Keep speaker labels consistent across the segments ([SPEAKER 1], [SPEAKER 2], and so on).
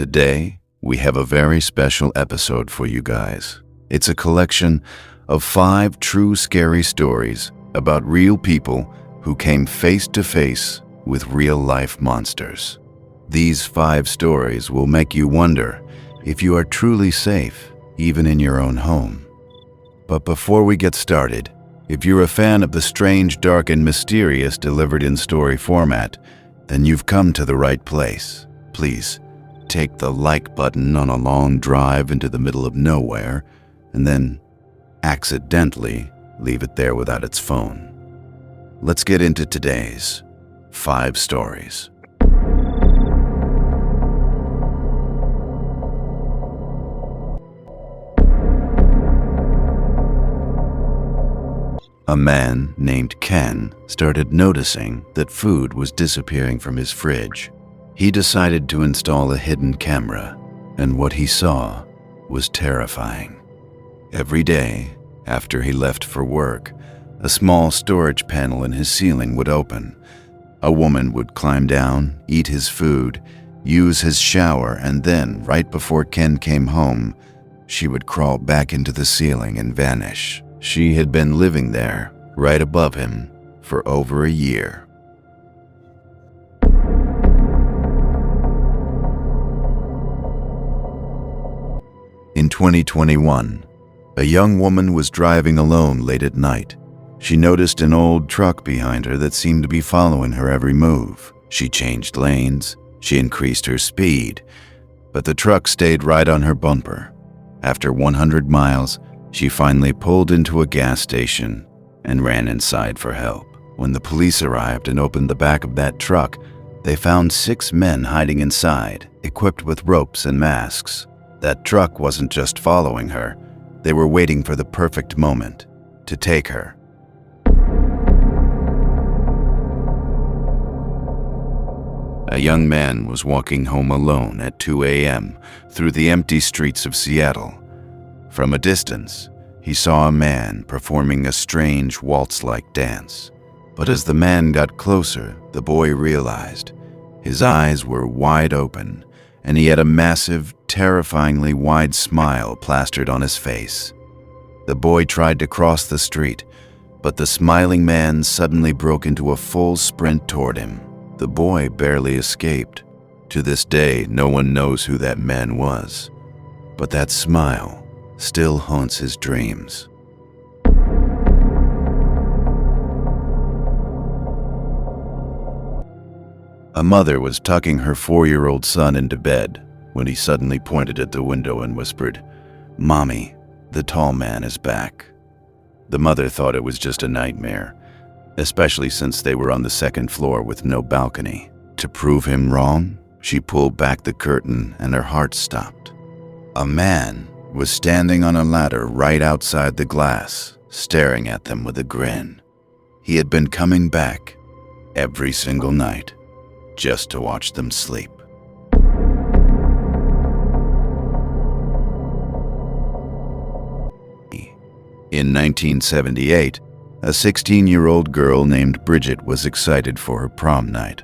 [SPEAKER 1] Today, we have a very special episode for you guys. It's a collection of 5 true scary stories about real people who came face to face with real-life monsters. These 5 stories will make you wonder if you are truly safe, even in your own home. But before we get started, if you're a fan of the strange, dark, and mysterious delivered in story format, then you've come to the right place. Please, take the like button on a long drive into the middle of nowhere, and then accidentally leave it there without its phone. Let's get into today's 5 stories. A man named Ken started noticing that food was disappearing from his fridge. He decided to install a hidden camera, and what he saw was terrifying. Every day, after he left for work, a small storage panel in his ceiling would open. A woman would climb down, eat his food, use his shower, and then, right before Ken came home, she would crawl back into the ceiling and vanish. She had been living there, right above him, for over a year. In 2021, a young woman was driving alone late at night. She noticed an old truck behind her that seemed to be following her every move. She changed lanes, she increased her speed, but the truck stayed right on her bumper. After 100 miles, she finally pulled into a gas station and ran inside for help. When the police arrived and opened the back of that truck, they found 6 men hiding inside, equipped with ropes and masks. That truck wasn't just following her, they were waiting for the perfect moment to take her. A young man was walking home alone at 2 a.m. through the empty streets of Seattle. From a distance, he saw a man performing a strange waltz-like dance. But as the man got closer, the boy realized his eyes were wide open, and he had a massive, terrifyingly wide smile plastered on his face. The boy tried to cross the street, but the smiling man suddenly broke into a full sprint toward him. The boy barely escaped. To this day, no one knows who that man was, but that smile still haunts his dreams. A mother was tucking her 4-year-old son into bed when he suddenly pointed at the window and whispered, "Mommy, the tall man is back." The mother thought it was just a nightmare, especially since they were on the 2nd floor with no balcony. To prove him wrong, she pulled back the curtain and her heart stopped. A man was standing on a ladder right outside the glass, staring at them with a grin. He had been coming back every single night just to watch them sleep. In 1978, a 16-year-old girl named Bridget was excited for her prom night.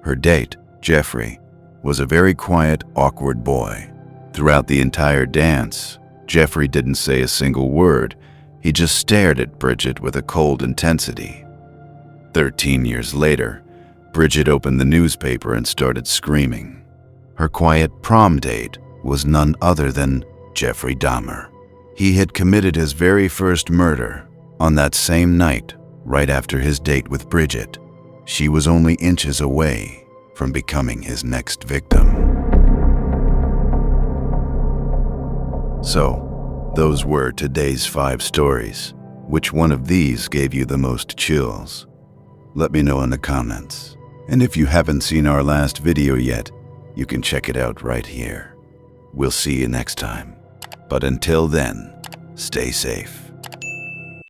[SPEAKER 1] Her date, Jeffrey, was a very quiet, awkward boy. Throughout the entire dance, Jeffrey didn't say a single word. He just stared at Bridget with a cold intensity. 13 years later, Bridget opened the newspaper and started screaming. Her quiet prom date was none other than Jeffrey Dahmer. He had committed his very first murder on that same night, right after his date with Bridget. She was only inches away from becoming his next victim. So, those were today's 5 stories. Which one of these gave you the most chills? Let me know in the comments. And if you haven't seen our last video yet, you can check it out right here. We'll see you next time. But until then, stay safe.